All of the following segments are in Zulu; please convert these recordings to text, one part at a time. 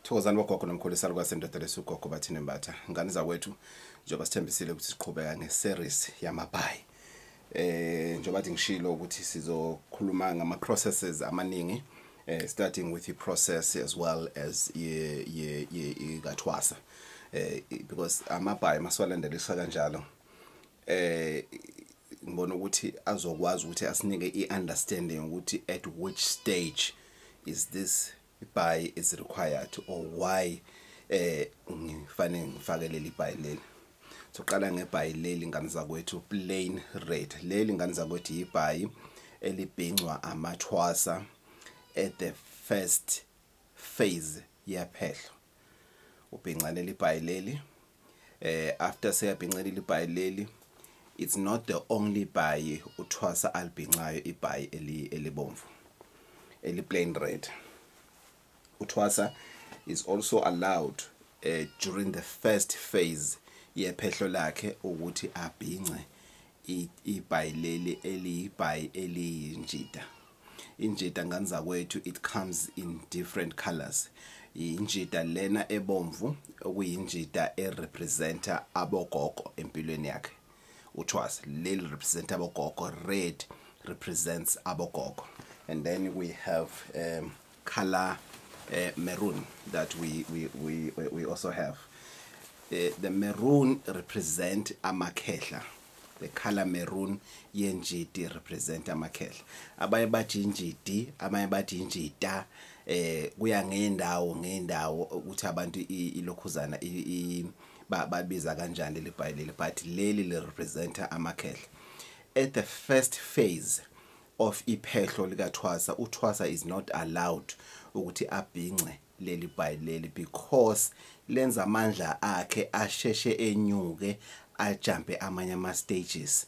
Thokozani bogogo nomkhulisa lwasendodelesi uGogo Bathini Mbatha. Ngani zakwethu njengoba sithembisile ukuthi siqhubeka ngeseries yamabhayi. Njengoba ngishilo ukuthi sizokhuluma ngama processes amaningi, starting with the process as well as gathwasa. Because amabhayi maswalandelisa kanjalo ngibona ukuthi azokwazi ukuthi asinike iunderstanding ukuthi at which stage is this buy is required or why ngifanele ngifake leli buy leli. Soqala ngebuy leli ngani zakwethu plain red. Leli ngani zakwethu ibuy elibhingcwa amathwasa at the first phase yaphehlo. Ubhingca leli buy leli after seyabhingca leli buy leli, it's not the only buy uthwasa albhincayo ibuy elibomvu eli plain red. Uthwasa is also allowed during the first phase yephehlo lakhe ukuthi abhince ibuy leli elibuy eliyinjida. Injida ngani zakwethu it comes in different colors. Injida lena ebomvu okuyinjida erepresenta abogogo empilweni yakhe. Uthwasa leli represent abogogo, red represents abogogo. And then we have color maroon that we also have. The maroon represent amakhehla. The color maroon yenjidi represent amakhehla. Abaye bathi injidi, abaye bathi injida, kuya ngendawo ukuthi abantu ilokhuzana babiza kanjani leli buy leli, but leli le representa amakhehla. At the first phase of iphehlo likathwasa, uthwasa is not allowed ukuthi abhince leli buy leli because lenza amandla akhe asheshe enyuke ajumpe amanye ama stages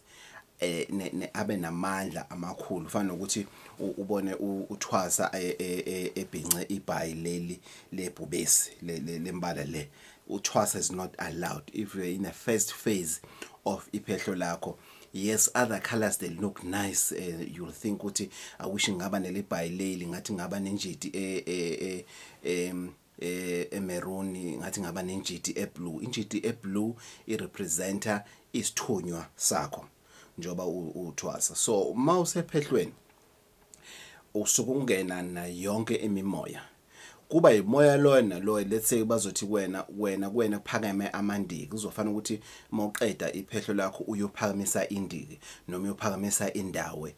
abe namandla amakhulu. Ufana ukuthi ubone uthwasa ebhince ibuy leli lebhubesi lembala le. Uthwasa is not allowed if you're in the first phase of iphehlo lakho. Yes, other colors they look nice. You'll think ukuthi I wish ngaba neli buy leli ngathi ngaba nenjidi maroon, ngathi ngaba nenjidi blue. Injidi blue irepresenta isithunywa sakho njoba uthwasa. So mawusephehlweni usuku ungena na yonke imimoya. Kuba imoya lo let's say bazothi wena kuphakeme amandiki, uzofana ukuthi mawuqeda iphehlo lakho uyophakamisa indiki noma uyophakamisa indawo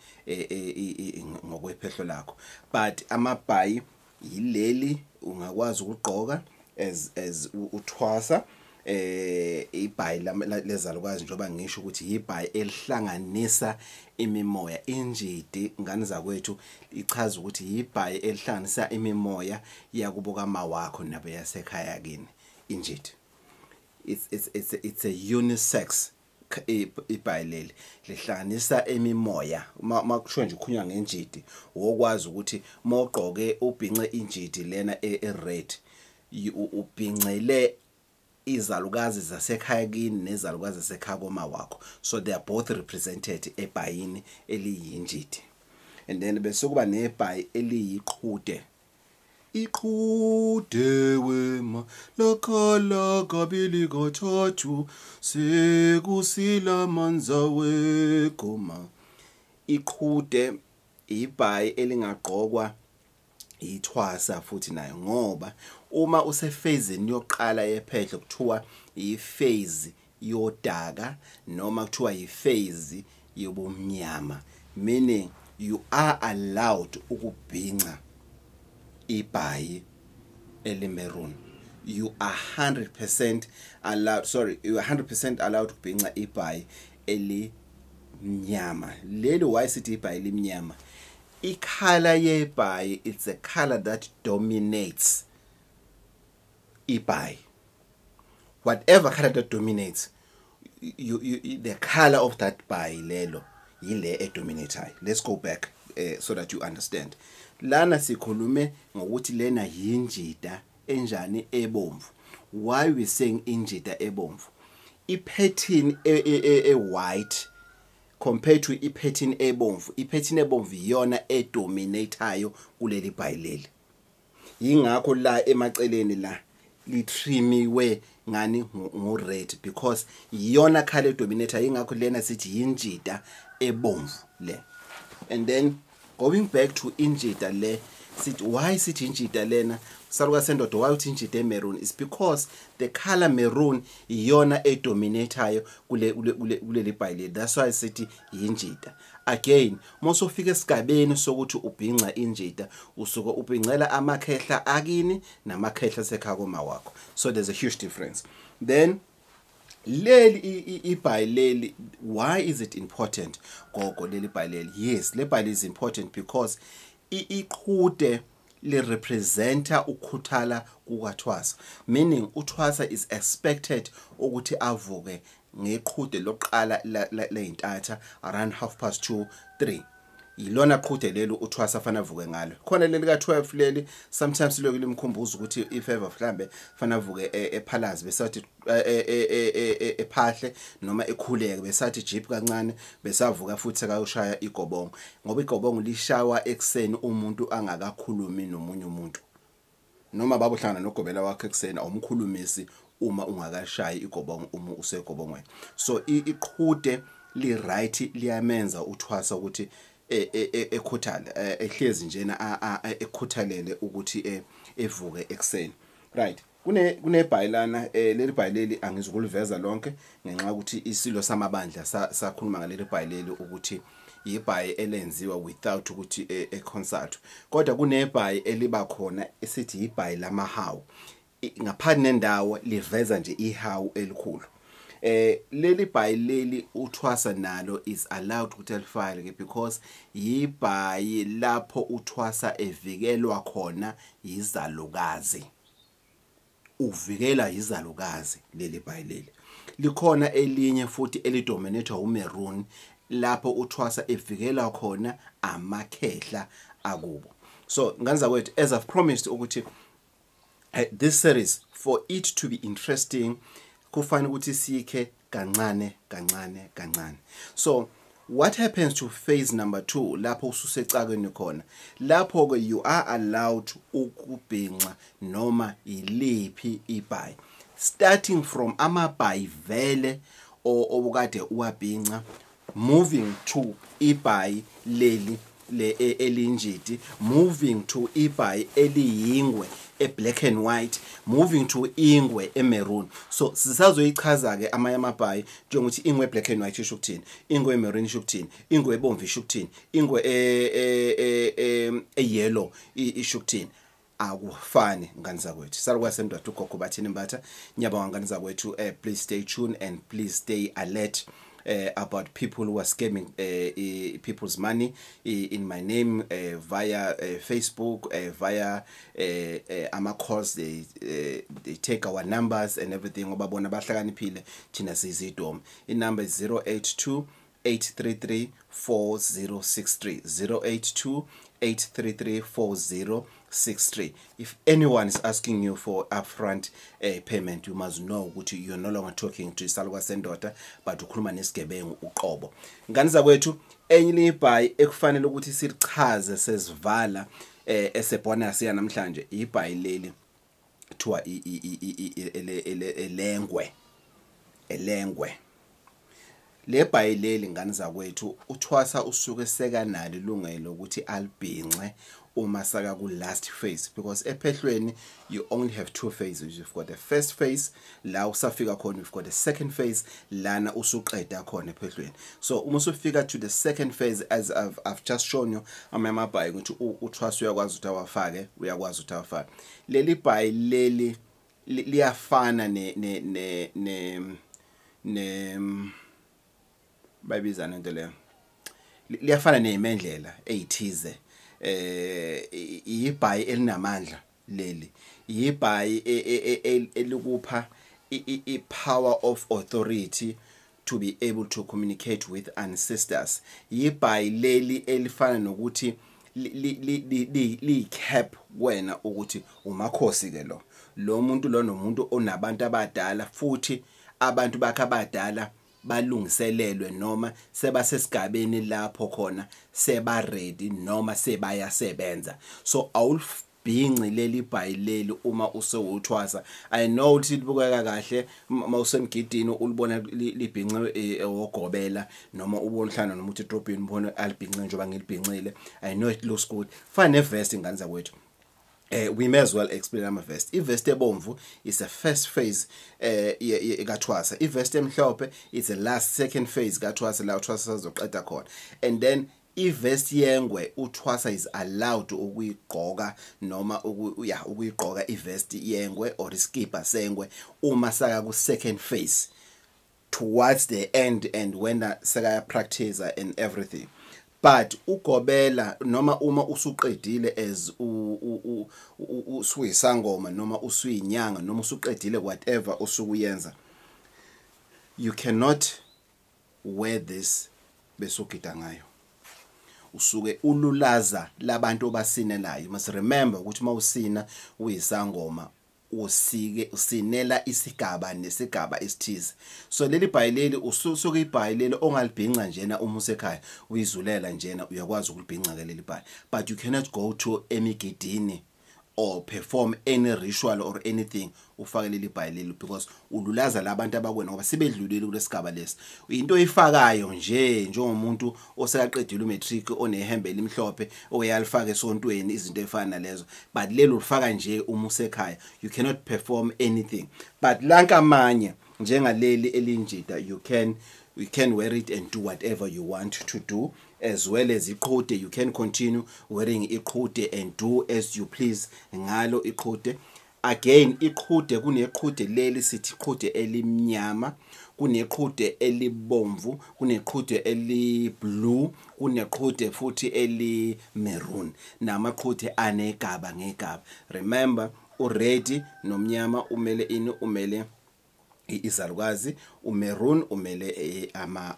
ngokwephehlo lakho. But amabhayi yileli ungakwazi ukugqoka as uthwasa ibhayi lezalukwazi njoba ngisho ukuthi ibhayi elihlanganisa imimoya. Injidi ngani zakwethu ichaza ukuthi ibhayi elihlanganisa imimoya yakubuka mawakho nabe yasekhaya kini. Injidi it's a unisex ibhayi leli lihlanganisa imimoya. Makusho nje ukhunywa ngenjidi wokwazi ukuthi mawugqoke ubhince injidi lena red ubhincele izalukazi zasekhaya kini nezalukazi zasekhaya koma wakho, so they are both represented ebhayini eliyinjidi. And then bese kuba nebhayi eliyiqhude. Iqhude wema lakhala kabili kathathu sekusila manza wegoma. Iqhude ibhayi elingaqokwa ithwasa futhi nayo, ngoba uma usephase yoqala yephehlo kuthiwa iphase yodaka noma kuthiwa iphase yobumnyama, meaning you are allowed ukubhinca ibhayi elimaroon. You are 100% allowed, you are 100% allowed ukubhinca ibhayi elimnyama. Leli why sithi ibhayi elimnyama? I-color yebhayi, it's a color that dominates ibhayi. Whatever color that dominates, the color of that buy lelo yile edominate. Let's go back so that you understand. Lana sikhulume ngokuthi lena yinjida enjani ebomvu. Why we saying injida ebomvu? I-pattern white compared to i-pattern ebomvu. I-pattern ebomvu iyona edominateayo kuleli buy leli. yingakho la emaceleni la litrimiwe ngani ngo red because iyona color dominator yingakho lena sithi injida ebomvu le. And then going back to injida le sithi why sithi injida lena saluka sendoda why uthi injida maroon is because the color maroon iyona edominatayo kule libhayile. That's why sithi injida. Again mosofika esigabeni sokuthi ubhinca injida usuka ubhincela amakhehla akini namakhehla sekhakoma wakho. So there's a huge difference. Then leli ibhayileli, why is it important gogo leli bhayileli? Yes, le bhayileli is important because iqhude le representa ukhuthala kukaThwasa, meaning uThwasa is expected ukuthi avuke ngeqhude loqala leintatha around 2:30, 3. Yilona qhude lelo uThwasa fana avuke ngalo. Khona leli ka12 leli sometimes lokho limkhumbuza ukuthi if ever mhlambe fana avuke ephalazi besathi ephahle noma ekhuleke besathi jeep kancane besavuka futhi akayoshaya igobongo, ngoba igobongo lishawa ekseni umuntu angakakhulumi nomunye umuntu, noma babuhlangana nogobela wakhe ekseni awumkhulumisi uma ungakashayi igobongo uma usegobongweni. So iqhude li right liyamenza uThwasa ukuthi ekhuthala ehlezi njena ekhuthalele ukuthi evuke ekseni, right. Kune bhayilana leli bhayileli angizukuliveza lonke ngenxa ukuthi isilo samabandla sakhuluma ngaleli bhayileli ukuthi ibhayi elenziwa without ukuthi consult, kodwa kunebhayi eliba khona esithi ibhayi lamahawu ngaphandle nendawo liveza nje ihawu elikhulu. Leli bhayileli uThwasa nalo is allowed ukuthi alifile because yibhayi lapho uThwasa evikelwa khona izalukazi, uvikela izalukazi. Leli bhayileli likhona elinye futhi elidominator umaroon lapho uThwasa evikela khona amakhehla akubo. So nganza kwethu, as I've promised ukuthi this series for it to be interesting kufanele ukuthi sikhe kancane kancane kancane. So what happens to phase number 2 lapho ususecakeni khona? Lapho ke you are allowed ukubhinca noma iliphi ibhayi starting from Amabhayi vele obukade uwabhinca, moving to ibhayi leli elinjidi, moving to ibhayi eliyingwe black and white, moving to ingwe maroon. So sisazoyichaza ke amabhayi njengokuthi ingwe black and white isho ukuthini, ingwe maroon isho ukuthini, ingwe ebomvu isho ukuthini, ingwe yellow isho ukuthini. Akufani ngani zakwethu. Saluka sendoda uGogo Bathini Mbatha. Nyabonga ngani zakwethu. Please stay tuned and please stay alert about people who are scamming people's money in my name via Facebook, via calls. They take our numbers and everything. Obabona bahlakaniphile thina sizidom. Number is 082 833 4063 082 833 4063. If anyone is asking you for upfront payment, you must know that you're no longer talking to Saluka Sendoda but ukhuluma nesigebengu uqobo. Ngani zakwethu, enye ibhayi ekufanele ukuthi silichaze sesivala esebonus ya namhlanje ibhayi leli kuthiwa elengwe. Le bhayileli ngani zakwethu uThwasa usuke sekanalo ilungelo ukuthi albhince uma saka ku last phase, because ephehlweni you only have 2 phases. You've got the first phase la usafika khona, you've got the second phase lana usuqeda khona ephehlweni. So uma usufika to the second phase, as I've just shown you amabhayi ukuthi uThwasa uyakwazi ukuthi awafake, uyakwazi ukuthi awafake. Leli bhayileli liyafana bayibizana into leyo, liyafana nemendlela eyithize. Ibhayi elinamandla leli, ibhayi elikupha power of authority to be able to communicate with ancestors. Ibhayi leli elifana nokuthi li cap wena ukuthi umakhosi ke lo muntu lo nomuntu onabantu abadala, futhi abantu bakhe abadala balungiselelwe noma sebasesigabeni lapho khona seba ready noma sebayasebenza. So bhinci leli bhayileli uma usewuthwasa. I know ukuthi libukeka kahle mawusemgidini ulibona libhince ogobela noma ubona hlana noma uthi edrobheni ubona alibhince njengoba ngilibhincile. I know it looks good. Fine vest ingane zakwethu. We may as well explain ama vest. Ivest ebomvu is a first phase kathwasa. Ivest emhlophe is the last second phase kathwasa la uthwasa sazoqeda khona. And then ivest yengwe uthwasa is allowed ukuyigqoka noma ukuyigqoka ivest yengwe or iskipa sengwe uma saka ku second phase towards the end and when saka practice and everything. But ugobela noma uma usuqedile as usuyisangoma noma usuyinyanga noma usuqedile whatever osukuyenza, you cannot wear this besugida ngayo. Usuke ululaza labantu obasinelayo. You must remember ukuthi mawusina uyisangoma usinela isigaba nesigaba esithize. So leli bhayileli usuke ibhayileli ongalibhinca njena uma usekhaya uyizulela njena uyakwazi ukulibhinca ke leli bhayi. But you cannot go to emigidini or perform any ritual or anything ufake leli bhayileli because ululaza labantu abakwena ngoba sibedlulile kulesigaba lesi. Into oyifakayo njengomuntu osekaqedile umatric onehembe elimhlophe oyalifaka esontweni izinto efana nalezo. But lelo ufaka nje uma usekhaya. You cannot perform anything. But lanka manye njengaleli elinjida you can wear it and do whatever you want to do, as well as iqhude. You can continue wearing iqhude and do as you please ngalo iqhude. Again iqhude kuneqhude leli sithi iqhude elimnyama, kuneqhude elibomvu, kuneqhude eliblue, kuneqhude futhi elimaroon namaqhude anegaba ngegaba. Remember uready nomnyama umele umele izalukazi, umaroon umele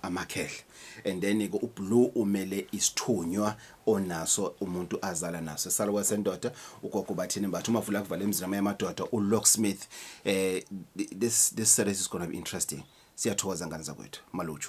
amakhehle, and then ublue umele isithunywa onaso umuntu azala naso. Salukazi sendoda ugogo Bathini Mbatha Mkhuphulangwenya Village yamadoda uLocksmith. This series is going to be interesting. Siyathokoza ngane zakwethu maluju.